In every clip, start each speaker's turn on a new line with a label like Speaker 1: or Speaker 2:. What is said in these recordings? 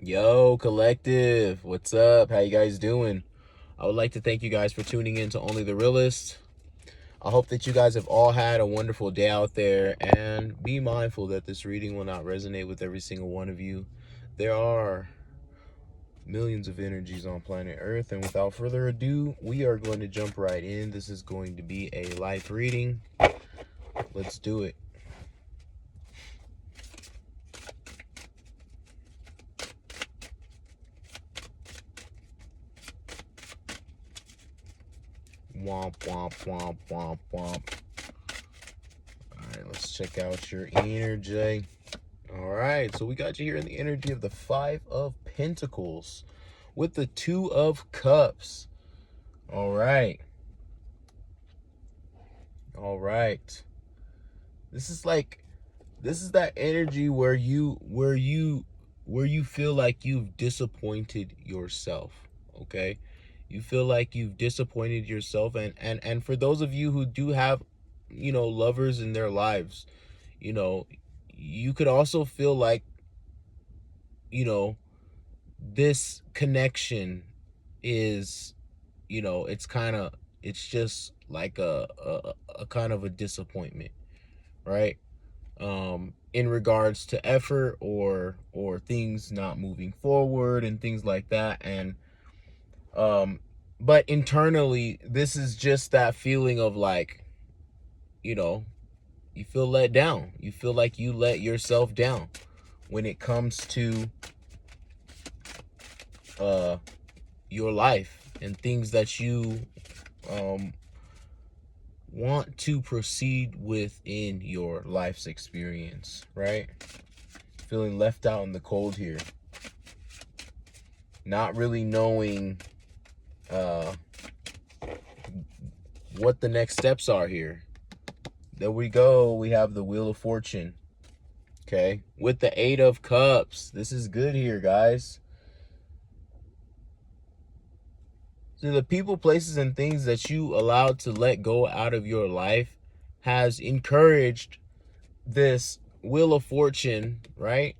Speaker 1: Yo, collective, what's up? How you guys doing? I would like to thank you guys for tuning in to Only the Realist. I hope that you guys have all had a wonderful day out there, and be mindful that this reading will not resonate with every single one of you. There are millions of energies on planet Earth, and without further ado, we are going to jump right in. This is going to be a life reading. Let's do it. Womp, womp, womp, womp, womp. Alright, let's check out your energy. Alright, so we got you here in the energy of the Five of Pentacles with the Two of Cups. Alright. Alright. This is that energy where you feel like you've disappointed yourself. Okay? You feel like you've disappointed yourself, and for those of you who do have, lovers in their lives, you could also feel like, this connection is, it's just like a kind of a disappointment, right? In regards to effort or things not moving forward and things like that. And but internally, this is just that feeling of like, you feel let down. You feel like you let yourself down when it comes to your life and things that you want to proceed with in your life's experience, right? Feeling left out in the cold here. Not really knowing what the next steps are here. There we go. We have the Wheel of Fortune. Okay. With the Eight of Cups. This is good here, guys. So the people, places, and things that you allowed to let go out of your life has encouraged this Wheel of Fortune, right?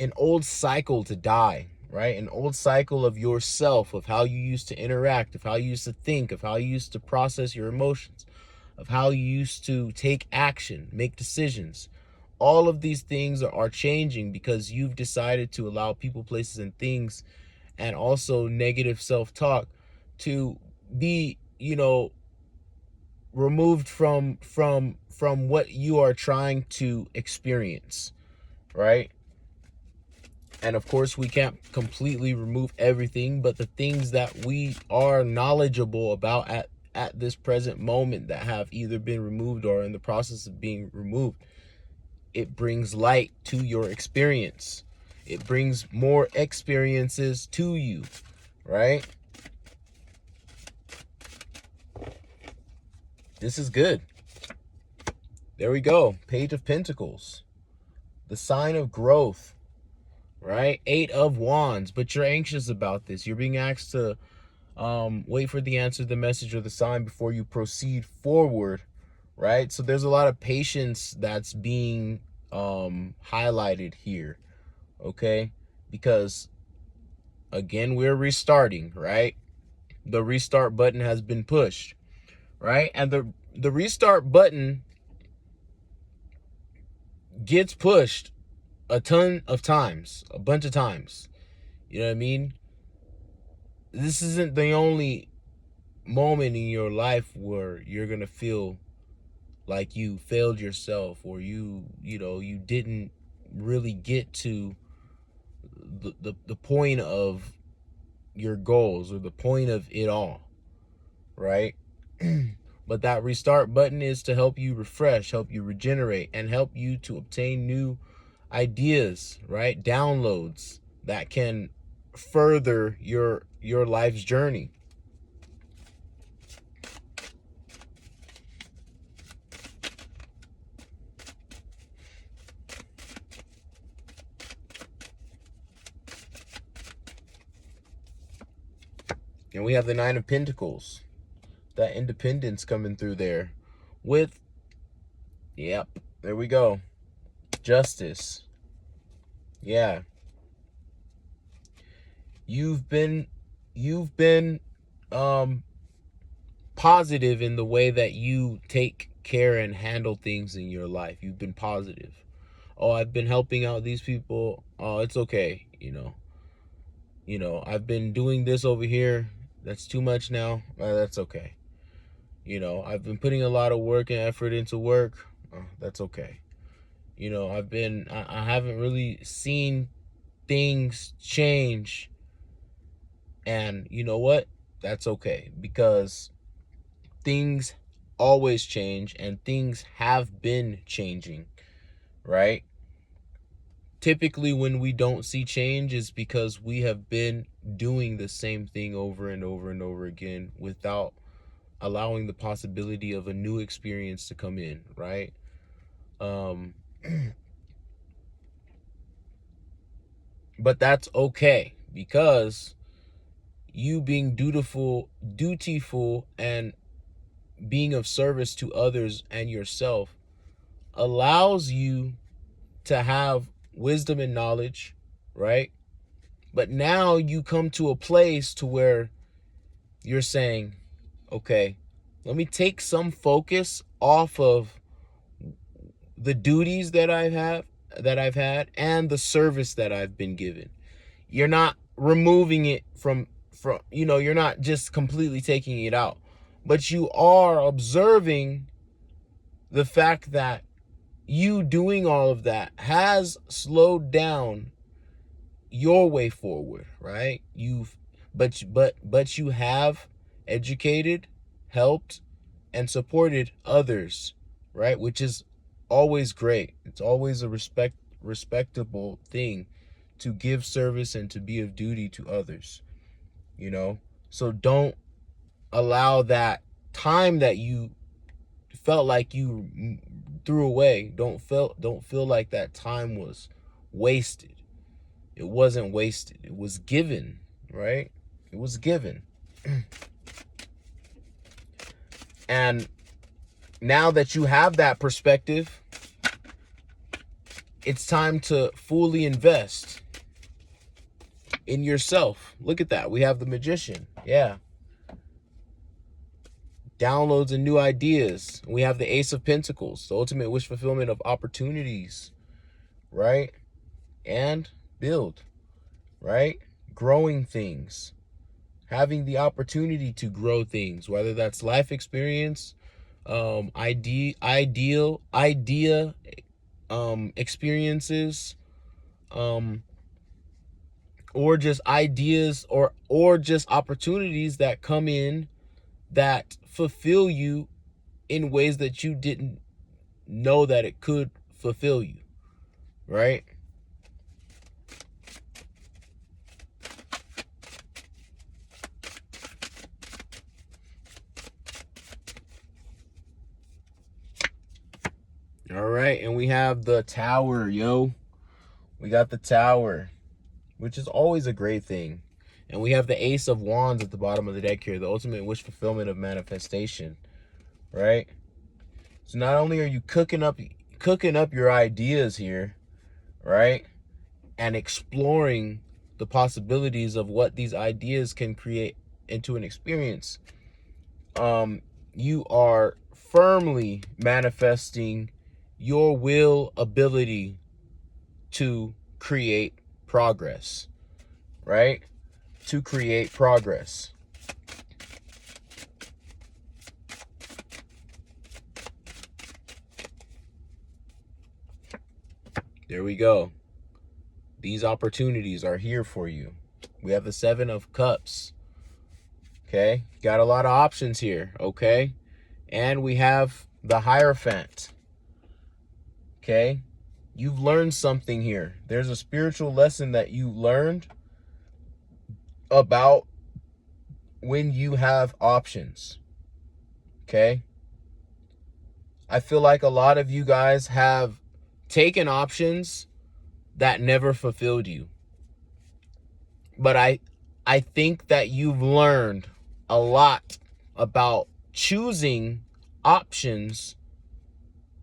Speaker 1: An old cycle to die, right? An old cycle of yourself, of how you used to interact, of how you used to think, of how you used to process your emotions, of how you used to take action, make decisions. All of these things are changing because you've decided to allow people, places, and things, and also negative self-talk to be, removed from what you are trying to experience, right? And of course, we can't completely remove everything, but the things that we are knowledgeable about at this present moment that have either been removed or in the process of being removed, it brings light to your experience. It brings more experiences to you, right? This is good. There we go. Page of Pentacles. The sign of growth, right? Eight of Wands, but you're anxious about this. You're being asked to wait for the answer, the message, or the sign before you proceed forward, right? So there's a lot of patience that's being highlighted here, okay? Because, again, we're restarting, right? The restart button has been pushed, right? And the restart button gets pushed a ton of times, a bunch of times. You know what I mean? This isn't the only moment in your life where you're going to feel like you failed yourself, or you didn't really get to the point of your goals or the point of it all, right? But that restart button is to help you refresh, help you regenerate, and help you to obtain new ideas, right? Downloads that can further your life's journey. And we have the Nine of Pentacles. That independence coming through there with, yep, there we go. Justice. Yeah. You've been positive in the way that you take care and handle things in your life. You've been positive. Oh, I've been helping out these people. Oh, it's okay. I've been doing this over here. That's too much now. That's okay. I've been putting a lot of work and effort into work. That's okay. I haven't really seen things change. And you know what? That's okay, because things always change and things have been changing, right? Typically, when we don't see change is because we have been doing the same thing over and over and over again without allowing the possibility of a new experience to come in, right? But that's okay, because you being dutiful, and being of service to others and yourself allows you to have wisdom and knowledge, right? But now you come to a place to where you're saying, okay, let me take some focus off of the duties that I've had and the service that I've been given. You're not removing it from you're not just completely taking it out, but you are observing the fact that you doing all of that has slowed down your way forward, right? But you have educated, helped, and supported others, right? Which is always great. It's always a respectable thing to give service and to be of duty to others, So don't allow that time that you felt like you threw away. Don't feel like that time was wasted. It wasn't wasted. It was given, right? It was given. And now that you have that perspective, it's time to fully invest in yourself. Look at that. We have the Magician. Yeah. Downloads and new ideas. We have the Ace of Pentacles, the ultimate wish fulfillment of opportunities, right? And build, right? Growing things. Having the opportunity to grow things, whether that's life experience, idea experiences, or just ideas, or just opportunities that come in that fulfill you in ways that you didn't know that it could fulfill you, right? All right, and we have the Tower, yo. We got the Tower, which is always a great thing. And we have the Ace of Wands at the bottom of the deck here, the ultimate wish fulfillment of manifestation, right? So not only are you cooking up your ideas here, right? And exploring the possibilities of what these ideas can create into an experience. You are firmly manifesting your will ability to create progress, right? To create progress. There we go. These opportunities are here for you. We have the Seven of Cups. Okay, got a lot of options here. Okay, and we have the Hierophant. Okay, you've learned something here. There's a spiritual lesson that you learned about when you have options. Okay, I feel like a lot of you guys have taken options that never fulfilled you. But I think that you've learned a lot about choosing options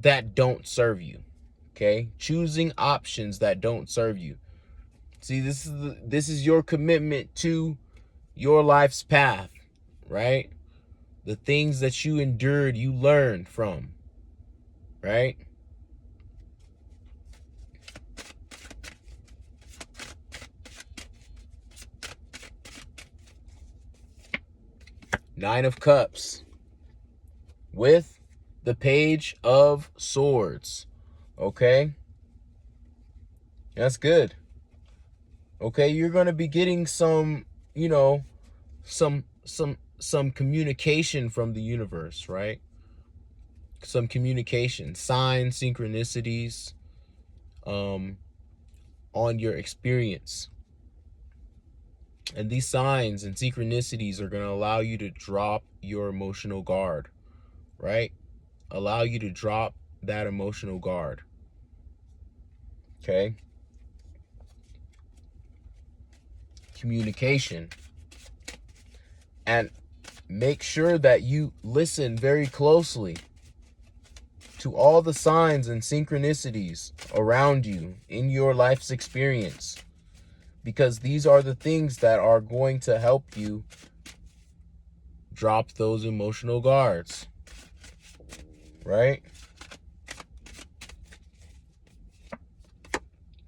Speaker 1: that don't serve you. Okay? Choosing options that don't serve you. See, this is your commitment to your life's path, right? The things that you endured, you learned from, right? Nine of Cups with the Page of Swords. Okay? That's good. Okay, you're going to be getting some, you know, some communication from the universe, right? Some communication, signs, synchronicities on your experience. And these signs and synchronicities are going to allow you to drop your emotional guard, right? Allow you to drop that emotional guard. Okay? Communication. And make sure that you listen very closely to all the signs and synchronicities around you in your life's experience, because these are the things that are going to help you drop those emotional guards, right?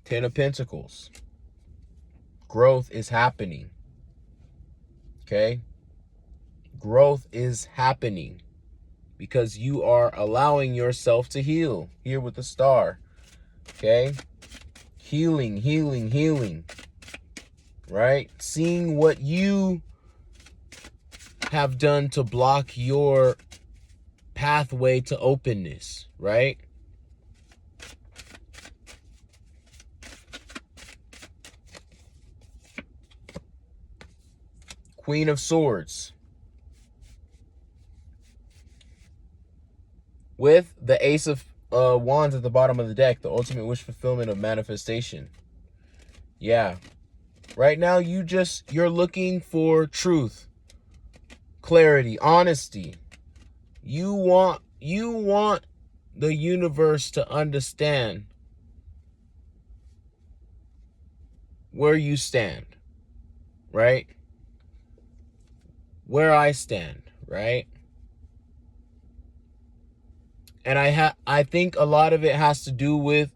Speaker 1: Ten of Pentacles. Growth is happening. Okay? Growth is happening because you are allowing yourself to heal. Here with the star. Okay? Healing, healing, healing. Right? Seeing what you have done to block your pathway to openness, right? Queen of Swords with the Ace of Wands at the bottom of the deck, the ultimate wish fulfillment of manifestation. Yeah. Right now you're looking for truth, clarity, honesty. You want the universe to understand where you stand, right? Where I stand, right? And I think a lot of it has to do with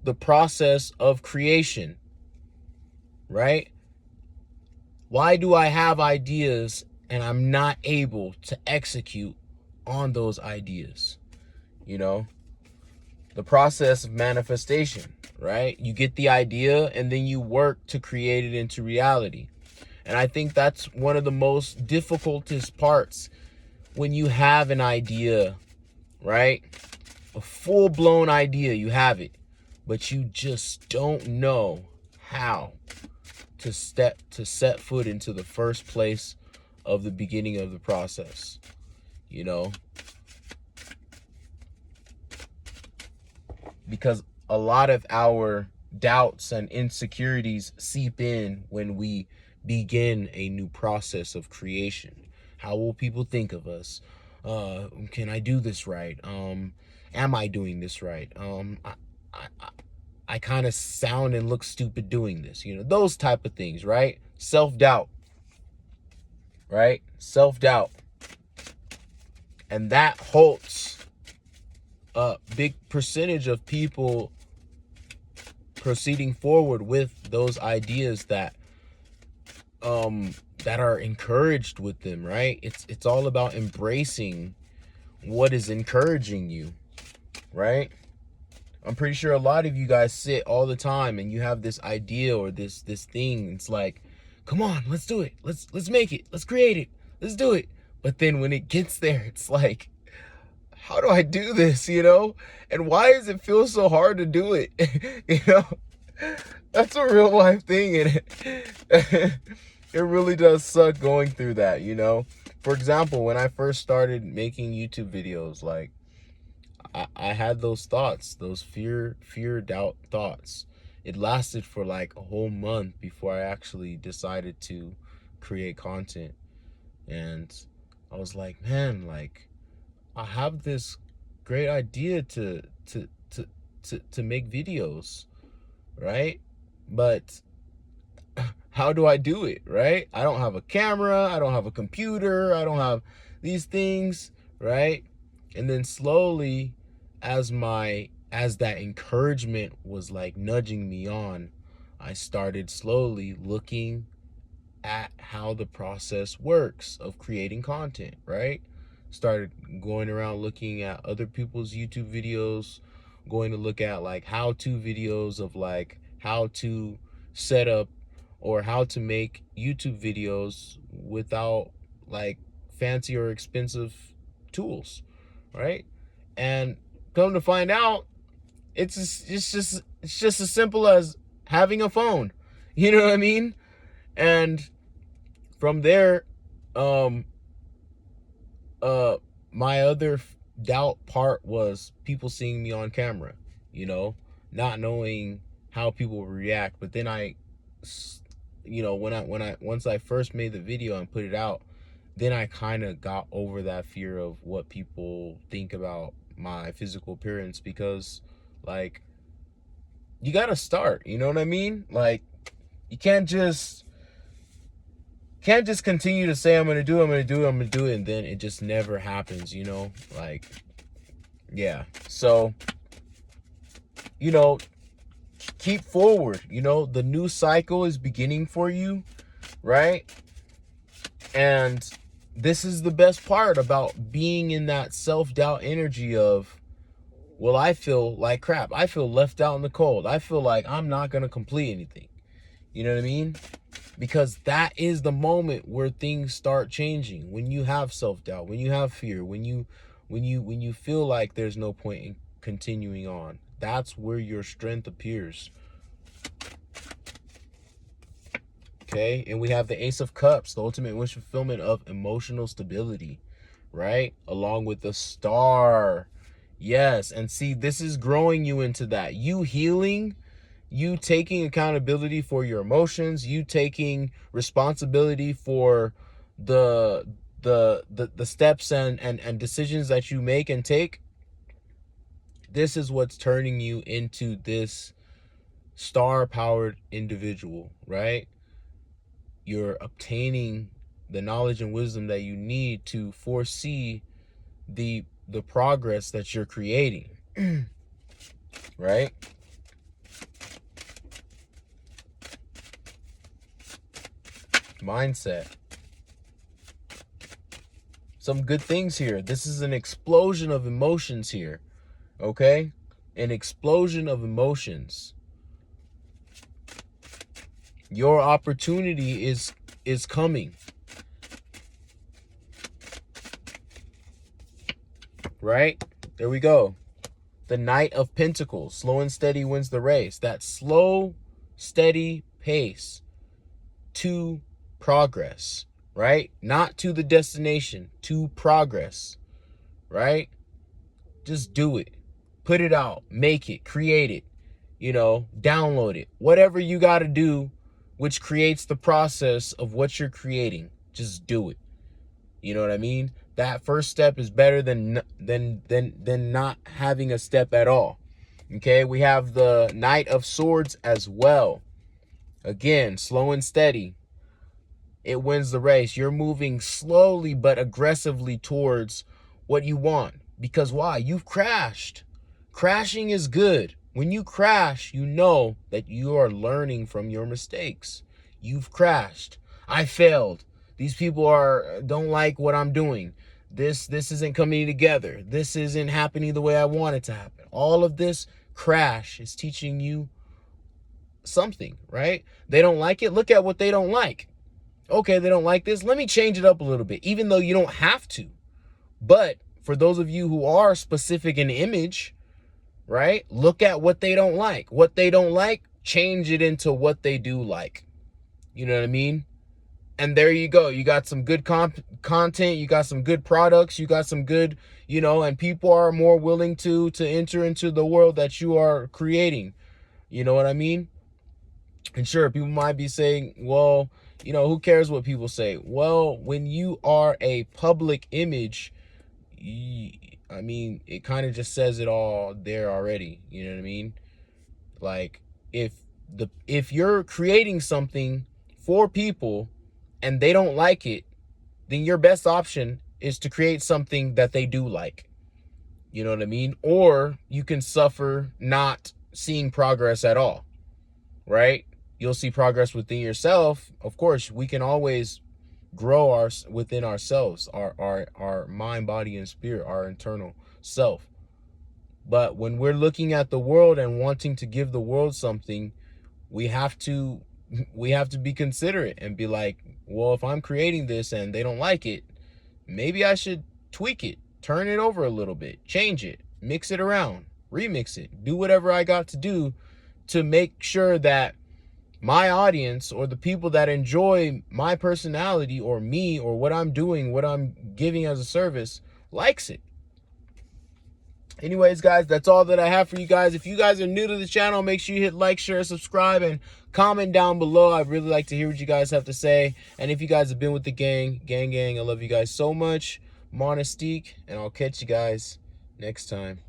Speaker 1: the process of creation, right? Why do I have ideas and I'm not able to execute on those ideas? You know, the process of manifestation, right? You get the idea and then you work to create it into reality. And I think that's one of the most difficultest parts when you have an idea, right? A full-blown idea, you have it, but you just don't know how to set foot into the first place of the beginning of the process, you know? Because a lot of our doubts and insecurities seep in when we begin a new process of creation. How will people think of us? Can I do this right? Am I doing this right? I kind of sound and look stupid doing this, you know, those type of things, right? Self-doubt, right? Self-doubt. And that halts a big percentage of people proceeding forward with those ideas that are encouraged with them, right? It's all about embracing what is encouraging you, right? I'm pretty sure a lot of you guys sit all the time and you have this idea or this thing. It's like, come on, let's do it. Let's make it. Let's create it. Let's do it. But then when it gets there, it's like, how do I do this, you know? And why does it feel so hard to do it? You know, that's a real life thing. And it really does suck going through that, you know? For example, when I first started making YouTube videos, like, I had those thoughts, those fear, doubt thoughts. It lasted for like a whole month before I actually decided to create content. And I was like, man, like, I have this great idea to make videos, right? But how do I do it, right? I don't have a camera, I don't have a computer, I don't have these things, right? And then slowly, as that encouragement was like nudging me on, I started slowly looking at how the process works of creating content, right? Started going around looking at other people's YouTube videos, going to look at like how-to videos of like how to set up or how to make YouTube videos without like fancy or expensive tools, right? And come to find out, it's just as simple as having a phone. You know what I mean? And from there, um my other doubt part was people seeing me on camera, you know, not knowing how people would react. But then once I first made the video and put it out, then I kind of got over that fear of what people think about my physical appearance, because like you got to start, you know what I mean? Like you can't just continue to say I'm gonna do it, and then it just never happens, you know? Like, yeah. So, you know, keep forward. You know, the new cycle is beginning for you, right? And this is the best part about being in that self-doubt energy of, well, I feel like crap. I feel left out in the cold. I feel like I'm not gonna complete anything. You know what I mean? Because that is the moment where things start changing. When you have self-doubt, when you have fear, when you feel like there's no point in continuing on, that's where your strength appears. Okay? And we have the Ace of Cups, the ultimate wish fulfillment of emotional stability, right? Along with the Star. Yes, and see, this is growing you into that. You healing, you taking accountability for your emotions, you taking responsibility for the steps and decisions that you make and take. This is what's turning you into this star-powered individual, right? You're obtaining the knowledge and wisdom that you need to foresee the progress that you're creating. Right? Mindset. Some good things here. This is an explosion of emotions here. Okay? An explosion of emotions. Your opportunity is coming. Right? There we go. The Knight of Pentacles. Slow and steady wins the race. That slow, steady pace to progress, right? Not to the destination, to progress, right? Just do it. Put it out. Make it. Create it. You know, download it. Whatever you got to do, which creates the process of what you're creating. Just do it. You know what I mean? That first step is better than not having a step at all. Okay, we have the Knight of Swords as well. Again, slow and steady. It wins the race. You're moving slowly but aggressively towards what you want. Because why? You've crashed. Crashing is good. When you crash, you know that you are learning from your mistakes. You've crashed. I failed. These people don't like what I'm doing. This isn't coming together. This isn't happening the way I want it to happen. All of this crash is teaching you something, right? They don't like it. Look at what they don't like. Okay, they don't like this. Let me change it up a little bit, even though you don't have to. But for those of you who are specific in image, right? Look at what they don't like. What they don't like, change it into what they do like. You know what I mean? And there you go. You got some good content. You got some good products. You got some good, and people are more willing to enter into the world that you are creating. You know what I mean? And sure, people might be saying, well, who cares what people say? Well, when you are a public image, it kind of just says it all there already. You know what I mean? Like, if you're creating something for people and they don't like it, then your best option is to create something that they do like. You know what I mean? Or you can suffer not seeing progress at all, right? You'll see progress within yourself. Of course, we can always grow within ourselves, our mind, body, and spirit, our internal self. But when we're looking at the world and wanting to give the world something, we have to be considerate and be like, well, if I'm creating this and they don't like it, maybe I should tweak it, turn it over a little bit, change it, mix it around, remix it, do whatever I got to do to make sure that my audience or the people that enjoy my personality or me or what I'm doing, what I'm giving as a service, likes it. Anyways, guys, that's all that I have for you guys. If you guys are new to the channel, make sure you hit like, share, subscribe, and comment down below. I'd really like to hear what you guys have to say. And if you guys have been with the gang, I love you guys so much. Monistique, and I'll catch you guys next time.